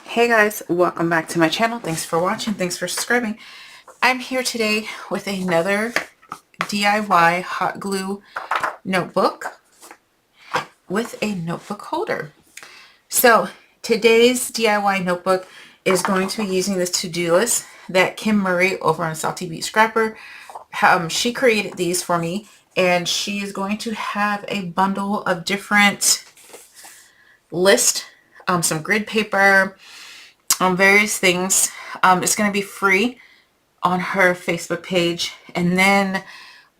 Hey guys, welcome back to my channel. Thanks for watching. Thanks for subscribing. I'm here today with another DIY hot glue notebook with a notebook holder. So today's DIY notebook is going to be using this to-do list that Kim Murray over on Salty Beat Scrapper, she created these for me, and she is going to have a bundle of different lists, some grid paper, various things. It's going to be free on her Facebook page. And then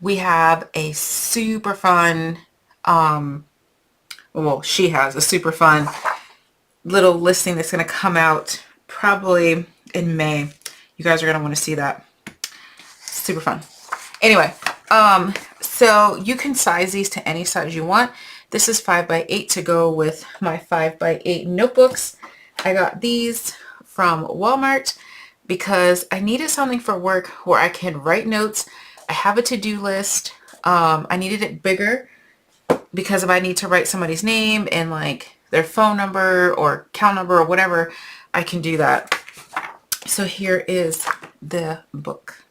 we have a super fun, well, she has a super fun little listing that's going to come out probably in May. You guys are going to want to see that. Super fun. Anyway, so you can size these to any size you want. This is 5x8 to go with my 5x8 notebooks. I got these from Walmart because I needed something for work where I can write notes. I have a to-do list. I needed it bigger because if I need to write somebody's name and like their phone number or account number or whatever, I can do that. So here is the book.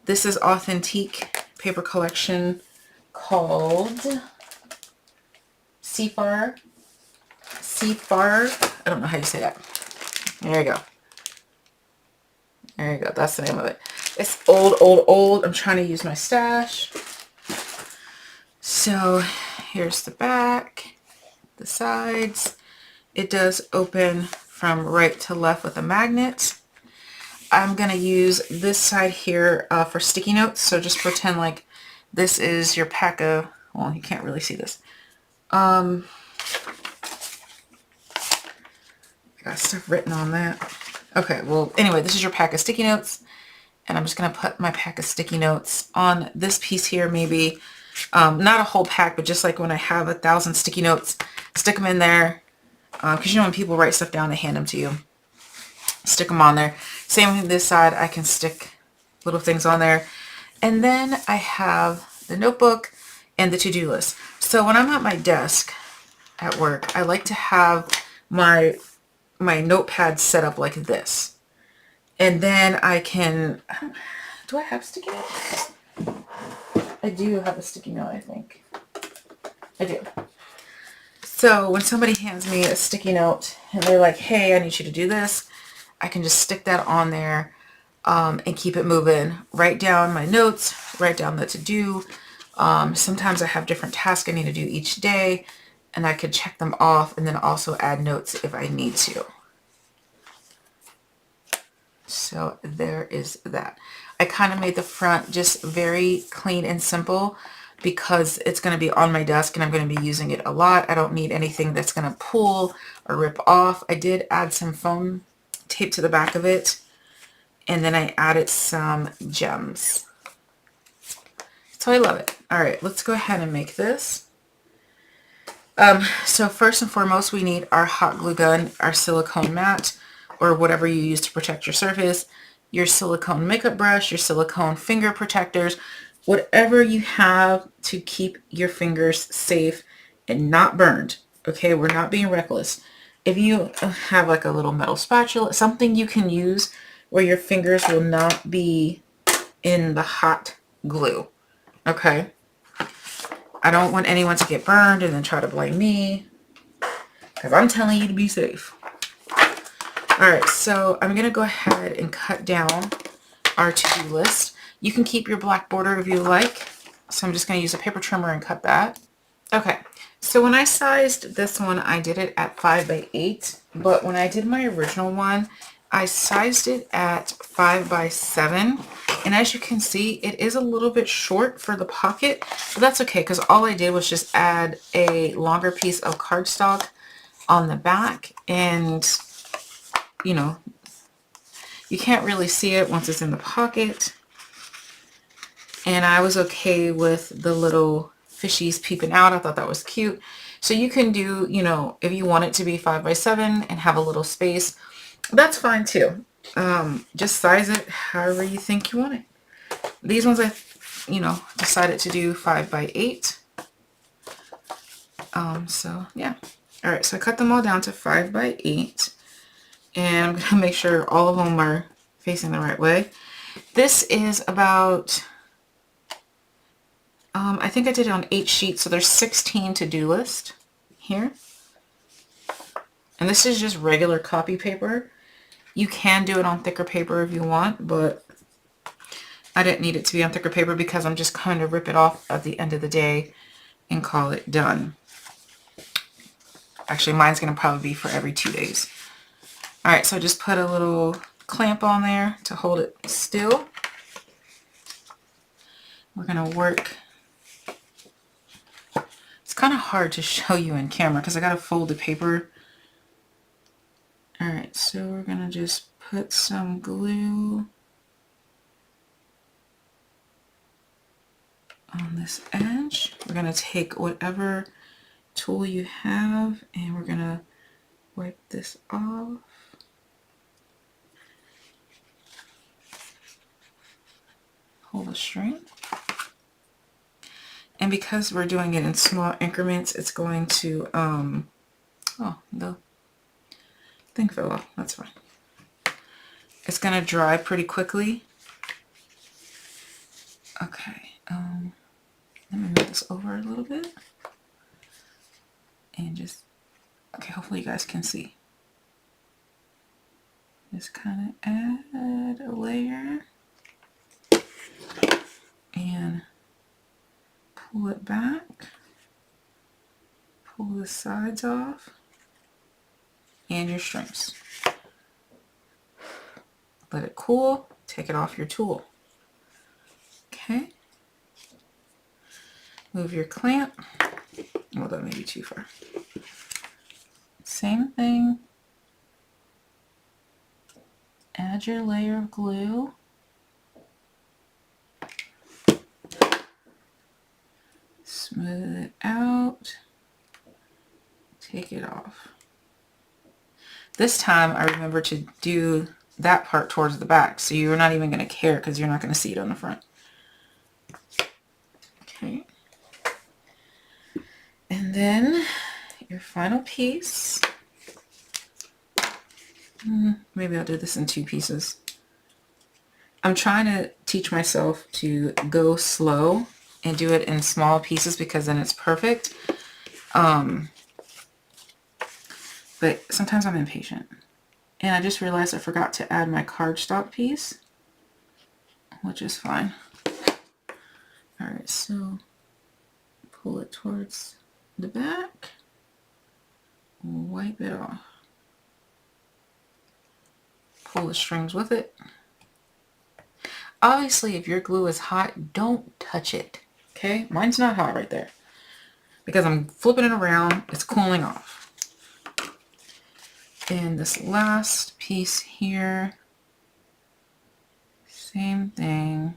This is Authentique paper collection called Seafarer. I don't know how you say that. There you go. There you go. That's the name of it. It's old. I'm trying to use my stash. So here's the back, the sides. It does open from right to left with a magnet. I'm going to use this side here for sticky notes. So just pretend like this is your pack of, well, you can't really see this. I got stuff written on that. Okay, well, anyway, this is your pack of sticky notes. And I'm just going to put my pack of sticky notes on this piece here, maybe. Not a whole pack, but just like when I have 1,000 sticky notes, stick them in there. Because you know when people write stuff down, they hand them to you. Stick them on there. Same with this side, I can stick little things on there. And then I have the notebook and the to-do list. So when I'm at my desk at work, I like to have my notepad set up like this. And then I can, do I have sticky notes? I do have a sticky note, I think. I do. So when somebody hands me a sticky note and they're like, hey, I need you to do this, I can just stick that on there and keep it moving. Write down my notes, write down the to-do. Sometimes I have different tasks I need to do each day, and I could check them off and then also add notes if I need to. So there is that. I kind of made the front just very clean and simple because it's going to be on my desk and I'm going to be using it a lot. I don't need anything that's going to pull or rip off. I did add some foam tape to the back of it, and then I added some gems. So I love it. All right, let's go ahead and make this. So first and foremost, we need our hot glue gun, our silicone mat, or whatever you use to protect your surface, your silicone makeup brush, your silicone finger protectors, whatever you have to keep your fingers safe and not burned. Okay, we're not being reckless. If you have like a little metal spatula, something you can use where your fingers will not be in the hot glue. Okay? I don't want anyone to get burned and then try to blame me, because I'm telling you to be safe. Alright, so I'm going to go ahead and cut down our to-do list. You can keep your black border if you like. So I'm just going to use a paper trimmer and cut that. Okay, so when I sized this one, I did it at 5x8. But when I did my original one, I sized it at 5x7. And as you can see, it is a little bit short for the pocket. But that's okay, because all I did was just add a longer piece of cardstock on the back. And you know, you can't really see it once it's in the pocket. And I was okay with the little fishies peeping out. I thought that was cute. So you can do, you know, if you want it to be 5x7 and have a little space, that's fine too. Just size it however you think you want it. These ones I, decided to do 5x8. So yeah. All right, so I cut them all down to 5x8. And I'm going to make sure all of them are facing the right way. This is about, I think I did it on 8 sheets, so there's 16 to-do list here. And this is just regular copy paper. You can do it on thicker paper if you want, but I didn't need it to be on thicker paper because I'm just going to rip it off at the end of the day and call it done. Actually, mine's going to probably be for every 2 days. Alright, so I just put a little clamp on there to hold it still. We're going to work. It's kind of hard to show you in camera because I got to fold the paper. Alright, so we're going to just put some glue on this edge. We're going to take whatever tool you have and we're going to wipe this off. Hold the string. And because we're doing it in small increments, it's going to, oh, the thing fell off. That's fine. It's going to dry pretty quickly. Okay, let me move this over a little bit. And just, okay, hopefully you guys can see. Just kind of add a layer. And pull it back, pull the sides off, and your strings. Let it cool, take it off your tool. Okay. Move your clamp. Well, that may be too far. Same thing. Add your layer of glue. Smooth it out. Take it off. This time I remember to do that part towards the back, so you're not even going to care because you're not going to see it on the front. Okay. And then your final piece. Maybe I'll do this in 2 pieces. I'm trying to teach myself to go slow and do it in small pieces because then it's perfect. But sometimes I'm impatient. And I just realized I forgot to add my cardstock piece, which is fine. Alright, so pull it towards the back, wipe it off. Pull the strings with it. Obviously, if your glue is hot, don't touch it. Okay? Mine's not hot right there. Because I'm flipping it around, it's cooling off. And this last piece here, same thing.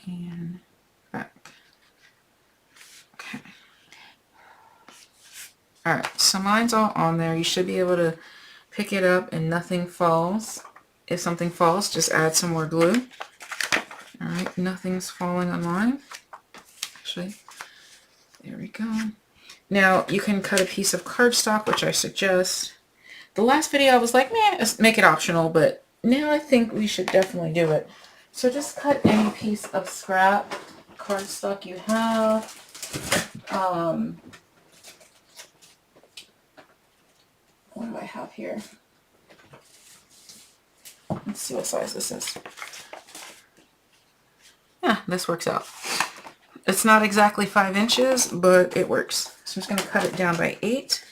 And back. Okay. Alright, so mine's all on there. You should be able to pick it up and nothing falls. If something falls, just add some more glue. Alright, nothing's falling on mine. Actually, there we go. Now, you can cut a piece of cardstock, which I suggest. The last video I was like, man, make it optional, but now I think we should definitely do it. So just cut any piece of scrap cardstock you have. What do I have here? Let's see what size this is. Yeah, this works out. It's not exactly 5 inches, but it works. So I'm just going to cut it down by 8.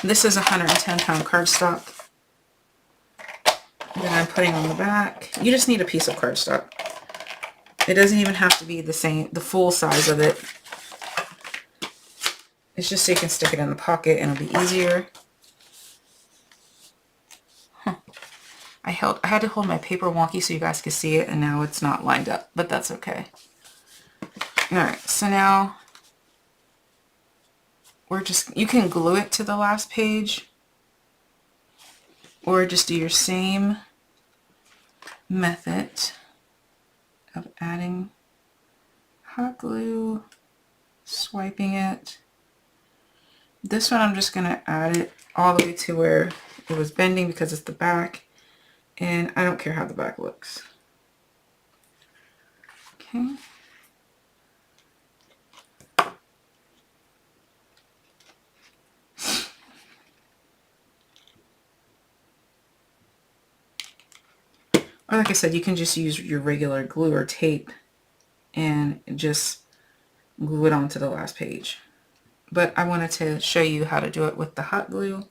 This is 110-pound cardstock that I'm putting on the back. You just need a piece of cardstock. It doesn't even have to be the full size of it. It's just so you can stick it in the pocket and it'll be easier. I had to hold my paper wonky so you guys could see it, and now it's not lined up, but that's okay. Alright, so now you can glue it to the last page, or just do your same method of adding hot glue swiping it. This one I'm just going to add it all the way to where it was bending because it's the back, and I don't care how the back looks. Okay. Or like I said, you can just use your regular glue or tape and just glue it onto the last page. But I wanted to show you how to do it with the hot glue.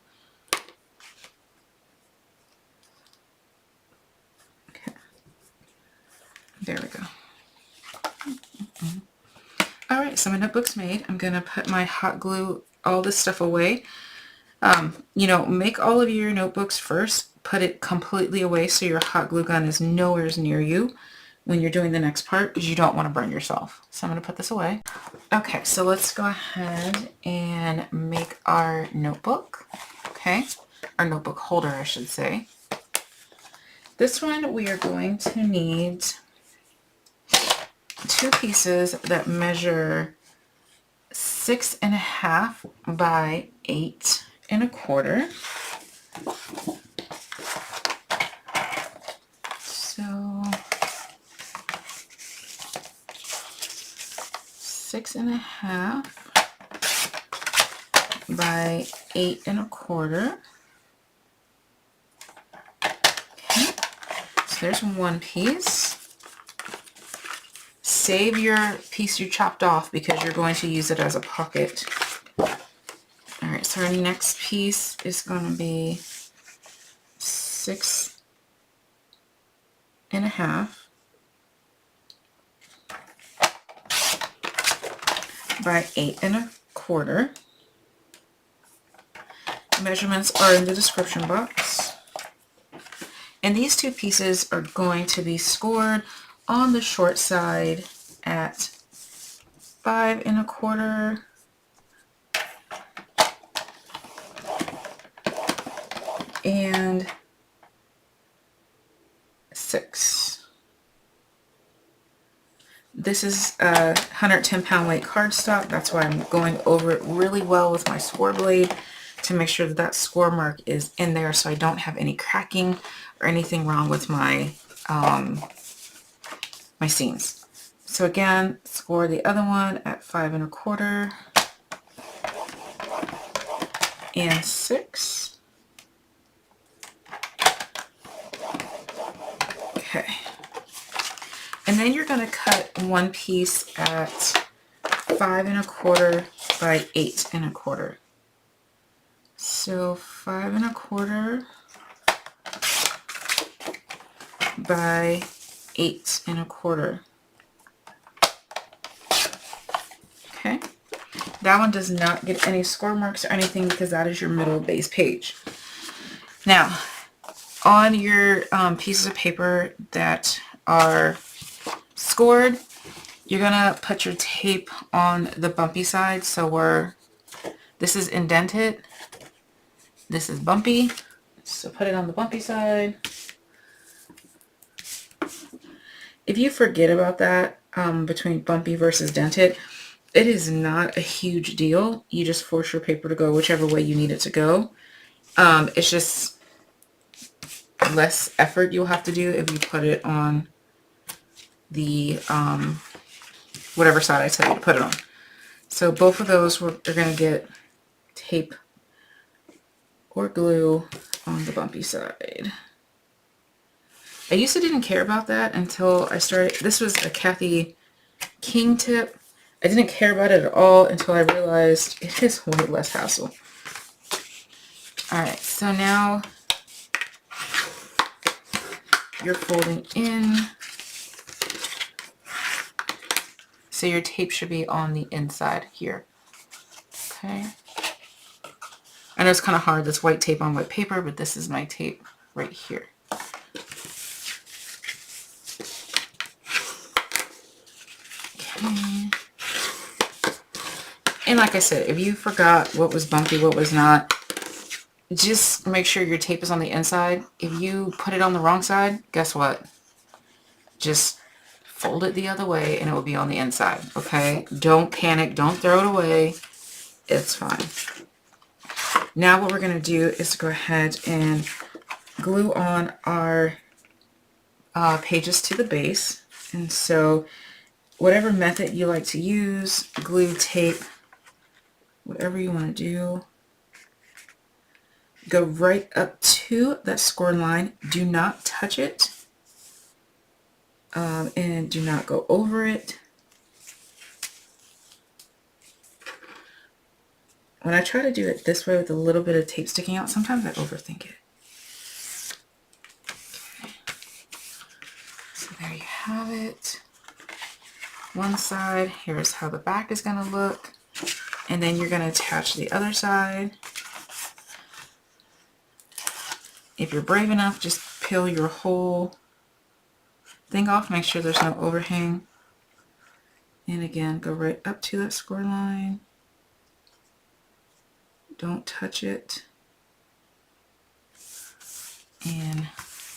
Okay. There we go. Alright, so my notebook's made. I'm going to put my hot glue, all this stuff away. You know, make all of your notebooks first. Put it completely away so your hot glue gun is nowhere near you when you're doing the next part, because you don't want to burn yourself. So I'm going to put this away. Okay, so let's go ahead and make our notebook. Okay, our notebook holder, I should say. This one we are going to need 2 pieces that measure 6.5 by 8.25. So 6.5 by 8.25. Okay, so there's one piece. Save your piece you chopped off because you're going to use it as a pocket. Alright, so our next piece is going to be 6.5 by 8.25. Measurements are in the description box. And these 2 pieces are going to be scored on the short side at 5.25 and 6. This is a 110-pound weight cardstock. That's why I'm going over it really well with my score blade to make sure that that score mark is in there so I don't have any cracking or anything wrong with my my seams. So again, score the other one at 5.25 and 6. Okay. And then you're going to cut one piece at 5.25 by 8.25. So 5.25 by 8.25. Okay. That one does not get any score marks or anything because that is your middle base page. Now, on your pieces of paper that are scored, you're gonna put your tape on the bumpy side. So this is indented, this is bumpy, so put it on the bumpy side. If you forget about that between bumpy versus dented, it is not a huge deal. You just force your paper to go whichever way you need it to go. It's just less effort you'll have to do if you put it on the whatever side I tell you to put it on. So both of those are going to get tape or glue on the bumpy side. I used to didn't care about that until I started. This was a Kathy King tip. I didn't care about it at all until I realized it is way less hassle. Alright, so now you're folding in. So your tape should be on the inside here. Okay. I know it's kind of hard, this white tape on white paper, but this is my tape right here. Okay. And like I said, if you forgot what was bumpy, what was not, just make sure your tape is on the inside. If you put it on the wrong side, guess what? Just fold it the other way and it will be on the inside. Okay, don't panic, don't throw it away, it's fine. Now what we're going to do is go ahead and glue on our pages to the base. And so whatever method you like to use, glue, tape, whatever you want to do, go right up to that score line. Do not touch it, and do not go over it. When I try to do it this way with a little bit of tape sticking out, sometimes I overthink it. Okay. So there you have it. One side, here's how the back is going to look. And then you're going to attach the other side. If you're brave enough, just peel your whole thing off. Make sure there's no overhang. And again, go right up to that score line. Don't touch it. And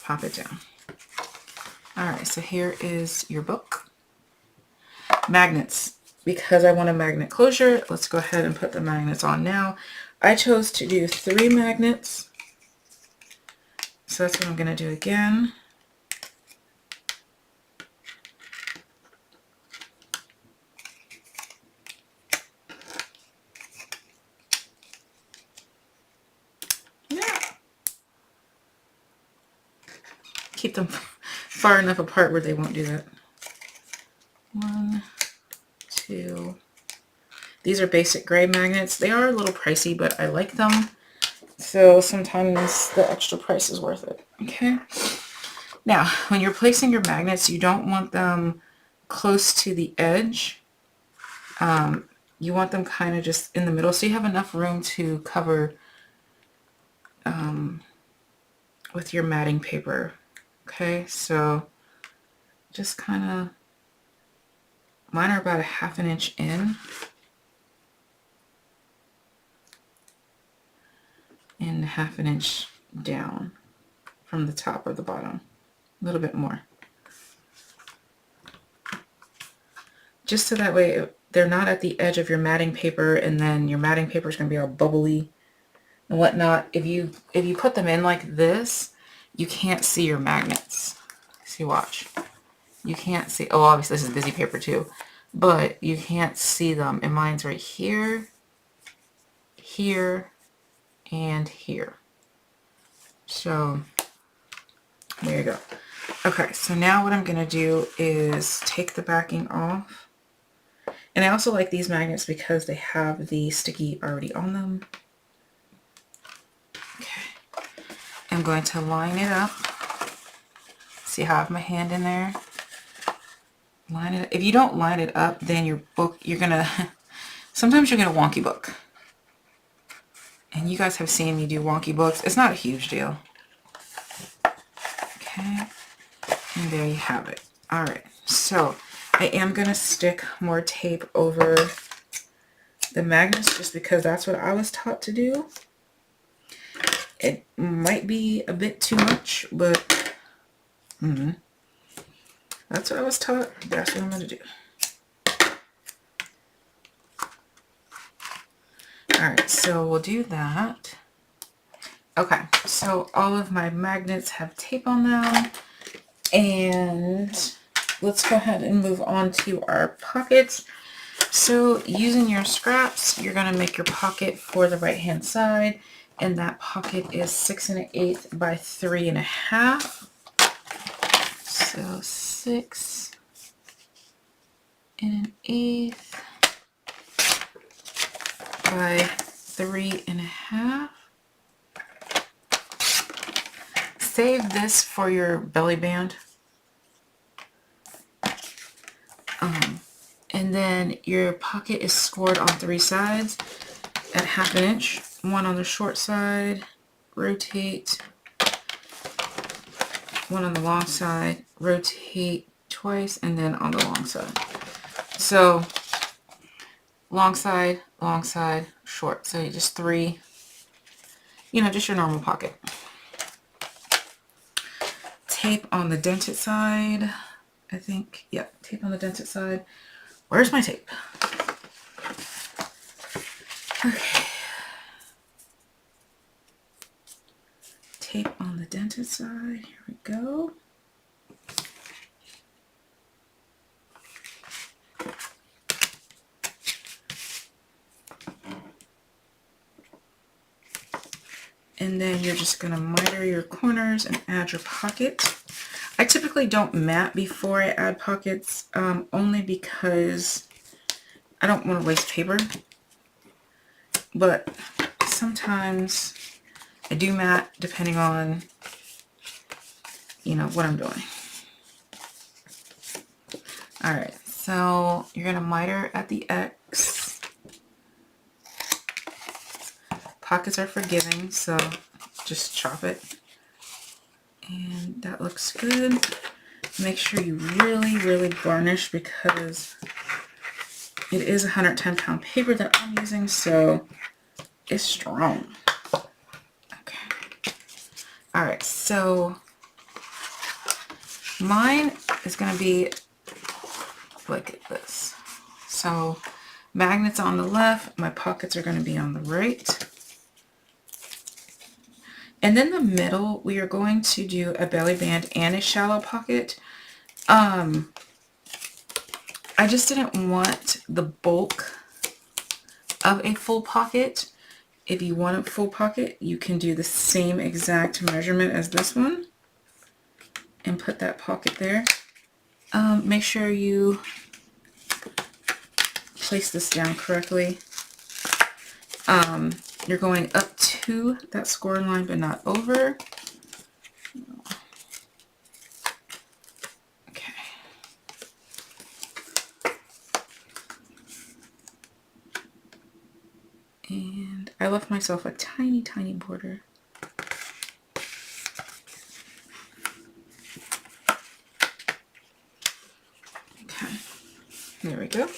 pop it down. Alright, so here is your book. Magnets. Because I want a magnet closure, let's go ahead and put the magnets on now. I chose to do 3 magnets. So that's what I'm going to do again. Keep them far enough apart where they won't do that. 1, 2. These are basic gray magnets. They are a little pricey, but I like them. So sometimes the extra price is worth it. Okay. Now, when you're placing your magnets, you don't want them close to the edge. You want them kind of just in the middle, so you have enough room to cover with your matting paper. Okay, so just kind of, mine are about a ½ inch in. And ½ inch down from the top or the bottom. A little bit more. Just so that way they're not at the edge of your matting paper, and then your matting paper is going to be all bubbly and whatnot. If you put them in like this, you can't see your magnets. See, watch. You can't see, oh, obviously this is busy paper too, but you can't see them. And mine's right here, here, and here. So there you go. Okay, so now what I'm going to do is take the backing off. And I also like these magnets because they have the sticky already on them. Okay. I'm going to line it up. See how I have my hand in there? Line it up. If you don't line it up, then your book, you're going to, sometimes you'll get a wonky book. And you guys have seen me do wonky books. It's not a huge deal. Okay. And there you have it. Alright. So I am going to stick more tape over the magnets just because that's what I was taught to do. It might be a bit too much, but that's what I was taught. That's what I'm going to do. Alright, so we'll do that. Okay, so all of my magnets have tape on them. And let's go ahead and move on to our pockets. So using your scraps, you're going to make your pocket for the right hand side. And that pocket is 6 1/8 by 3 1/2. So 6 1/8 by 3 1/2. Save this for your belly band. And then your pocket is scored on 3 sides at ½ inch. One on the short side, rotate. One on the long side, rotate twice, and then on the long side. So long side, short. So you just 3, you know, just your normal pocket. Tape on the dented side. I think. Yep, tape on the dented side. Where's my tape? Okay. Tape on the dented side. Here we go. And then you're just going to miter your corners and add your pocket. I typically don't mat before I add pockets, only because I don't want to waste paper. But sometimes I do mat depending on, you know, what I'm doing. Alright, so you're going to miter at the X. Pockets are forgiving, so just chop it. And that looks good. Make sure you really, really garnish because it is a 110-pound paper that I'm using, so it's strong. Okay. Alright, so mine is going to be like this. So magnets on the left, my pockets are going to be on the right. And then the middle, we are going to do a belly band and a shallow pocket. I just didn't want the bulk of a full pocket. If you want a full pocket, you can do the same exact measurement as this one and put that pocket there. Make sure you place this down correctly. You're going up to that score line, but not over. Okay. And I left myself a tiny, tiny border. Okay, there we go.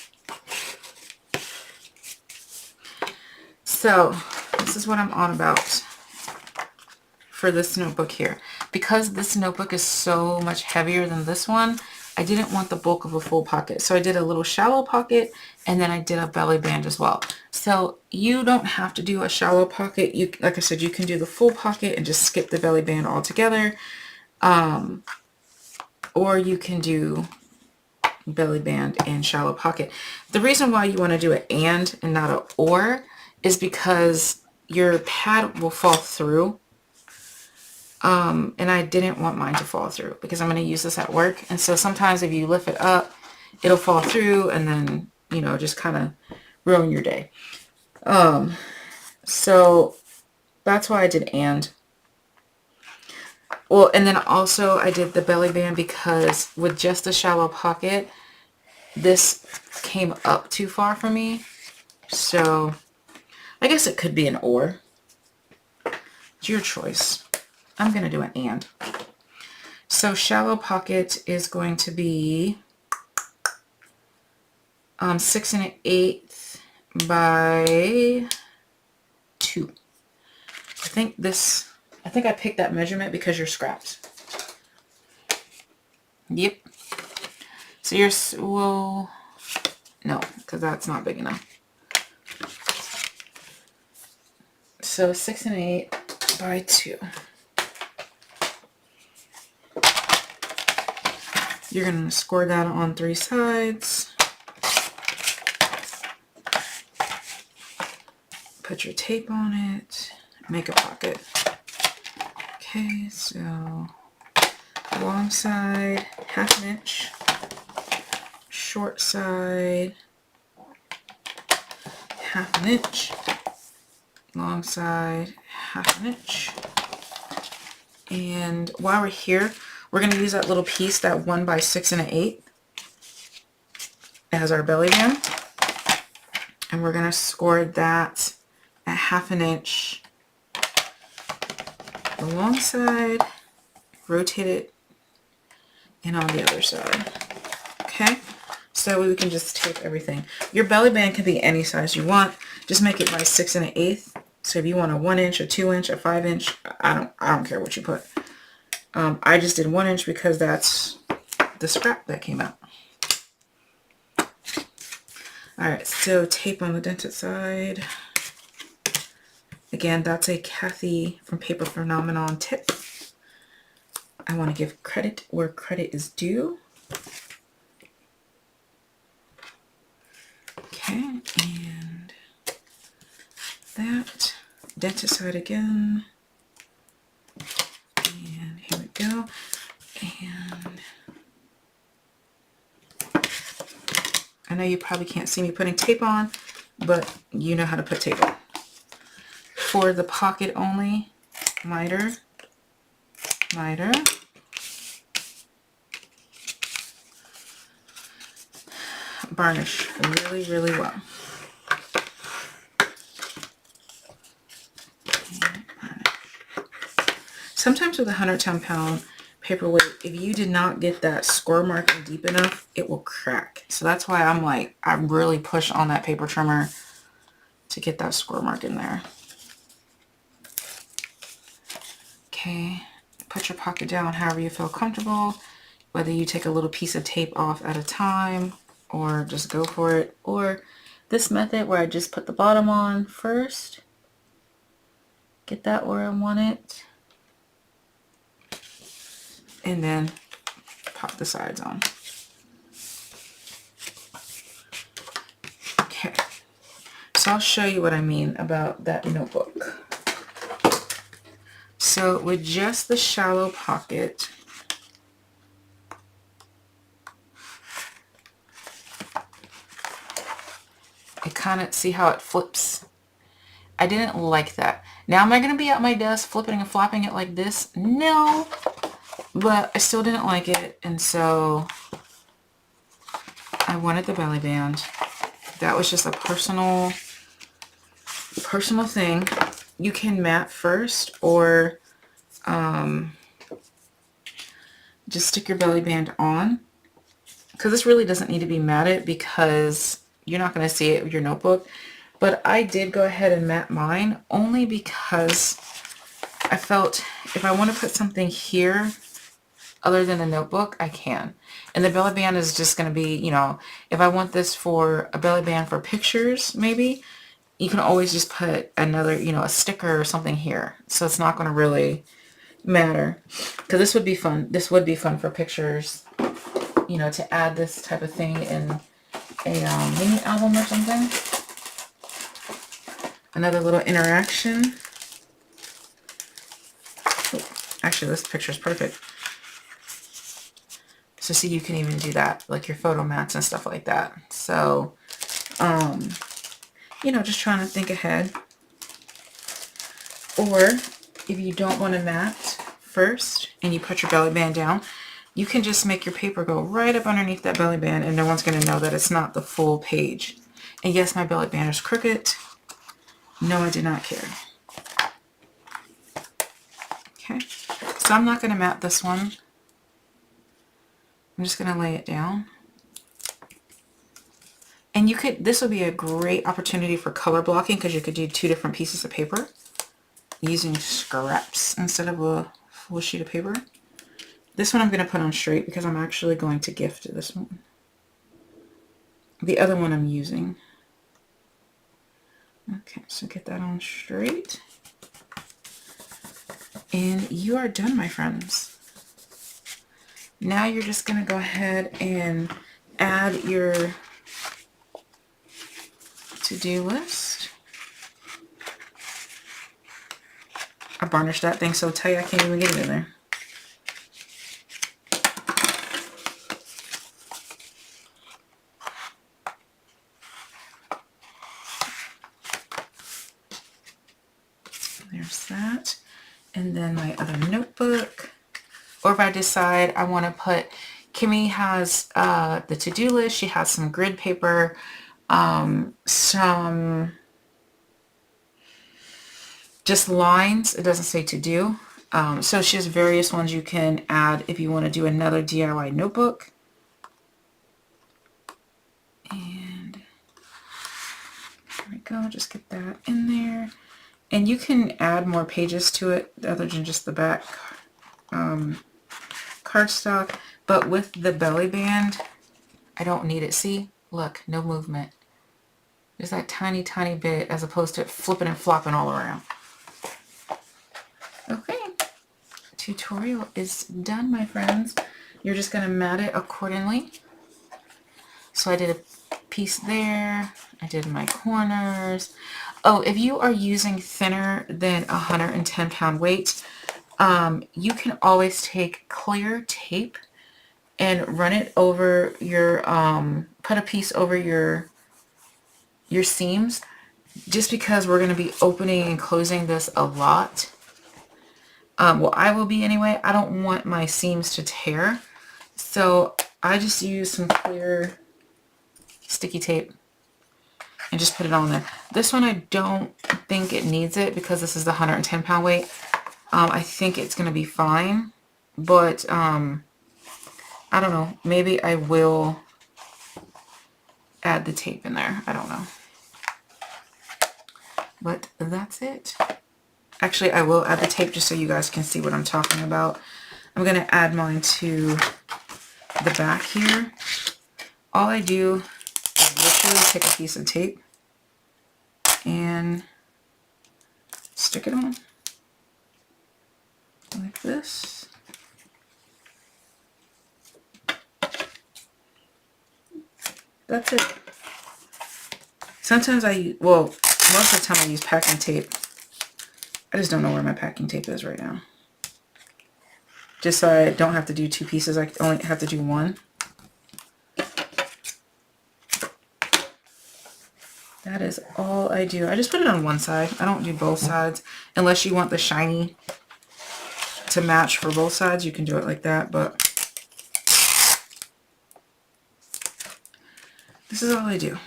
So this is what I'm on about for this notebook here. Because this notebook is so much heavier than this one, I didn't want the bulk of a full pocket. So I did a little shallow pocket and then I did a belly band as well. So you don't have to do a shallow pocket. You, like I said, you can do the full pocket and just skip the belly band altogether. Or you can do belly band and shallow pocket. The reason why you want to do an and not an or is because your pad will fall through. And I didn't want mine to fall through because I'm going to use this at work. And so sometimes if you lift it up, it'll fall through and then, you know, just kind of ruin your day. So that's why I did and. Well, and then also I did the belly band because with just a shallow pocket, this came up too far for me. So I guess it could be an or. It's your choice. I'm going to do an and. So shallow pocket is going to be 6 1/8 by 2. I think I picked that measurement because you're scrapped. Yep. So yours will, no, because that's not big enough. So 6 1/8 by 2. You're going to score that on 3 sides. Put your tape on it. Make a pocket. Okay, so long side, 1/2 inch. Short side, 1/2 inch. Long side, 1/2 inch. And while we're here, we're going to use that little piece, that 1 by 6 1/8 as our belly band. And we're going to score that at 1/2 inch the long side, rotate it, and on the other side. Okay, so we can just tape everything. Your belly band can be any size you want. Just make it by 6 1/8. So if you want a 1 inch, a 2 inch, a 5 inch, I don't care what you put. I just did 1 inch because that's the scrap that came out. Alright, so tape on the dented side. Again, that's a Kathy from Paper Phenomenon tip. I want to give credit where credit is due. Okay, and that. Dented side again. And here we go. And I know you probably can't see me putting tape on, but you know how to put tape on. For the pocket only, miter, miter. Varnish really, really well. Sometimes with a 110-pound paperweight, if you did not get that score marking deep enough, it will crack. So that's why I'm like, I really push on that paper trimmer to get that score mark in there. Okay, put your pocket down however you feel comfortable, whether you take a little piece of tape off at a time or just go for it, or this method where I just put the bottom on first, get that where I want it, and then pop the sides on. Okay, so I'll show you what I mean about that notebook. So with just the shallow pocket, it kind of, see how it flips? I didn't like that. Now am I going to be at my desk flipping and flopping it like this? No, but I still didn't like it, and so I wanted the belly band. That was just a personal thing. You can mat first, or just stick your belly band on, because this really doesn't need to be matted because you're not going to see it with your notebook. But I did go ahead and mat mine only because I felt if I want to put something here other than a notebook, I can. And the belly band is just going to be, you know, if I want this for a belly band for pictures, maybe, you can always just put another, you know, a sticker or something here. So it's not going to really matter. Because this would be fun. This would be fun for pictures, you know, to add this type of thing in a mini album or something. Another little interaction. Oh, actually, this picture is perfect. So see, you can even do that, like your photo mats and stuff like that. So, you know, just trying to think ahead. Or if you don't want to mat first and you put your belly band down, you can just make your paper go right up underneath that belly band and no one's going to know that it's not the full page. And yes, my belly band is crooked. No, I did not care. Okay, so I'm not going to mat this one. I'm just going to lay it down. And you could, this would be a great opportunity for color blocking because you could do 2 different pieces of paper using scraps instead of a full sheet of paper. This one I'm going to put on straight because I'm actually going to gift this one. The other one I'm using. Okay, so get that on straight. And you are done, my friends. Now you're just going to go ahead and add your to-do list. I varnished that thing so tight I can't even get it in there. There's that. And then my other notebook. Or if I decide I want to put, Kimmy has the to-do list. She has some grid paper, some just lines. It doesn't say to do. So she has various ones you can add if you want to do another DIY notebook. And there we go. Just get that in there. And you can add more pages to it other than just the back cardstock. But with the belly band, I don't need it. See? Look, no movement. There's that tiny, tiny bit as opposed to it flipping and flopping all around. Okay. Tutorial is done, my friends. You're just going to mat it accordingly. So I did a piece there. I did my corners. Oh, if you are using thinner than 110 pound weight, you can always take clear tape and run it over your, put a piece over your seams, just because we're going to be opening and closing this a lot. Well, I will be anyway. I don't want my seams to tear. So I just use some clear sticky tape and just put it on there. This one, I don't think it needs it because this is the 110 pound weight. I think it's going to be fine, but I don't know. Maybe I will add the tape in there. I don't know. But that's it. Actually, I will add the tape just so you guys can see what I'm talking about. I'm going to add mine to the back here. All I do is literally take a piece of tape and stick it on like this. That's it. Sometimes well, most of the time I use packing tape. I just don't know where my packing tape is right now. Just so I don't have to do two pieces, I only have to do one. That is all I do. I just put it on one side. I don't do both sides. Unless you want the shiny to match for both sides, you can do it like that, but this is all I do.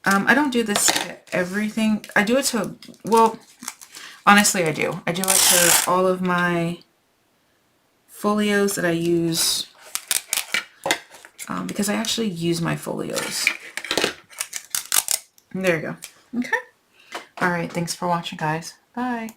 I don't do this to everything. I do it to, well, honestly I do. I do it to all of my folios that I use, because I actually use my folios. There you go. Okay. Alright, thanks for watching, guys. Bye.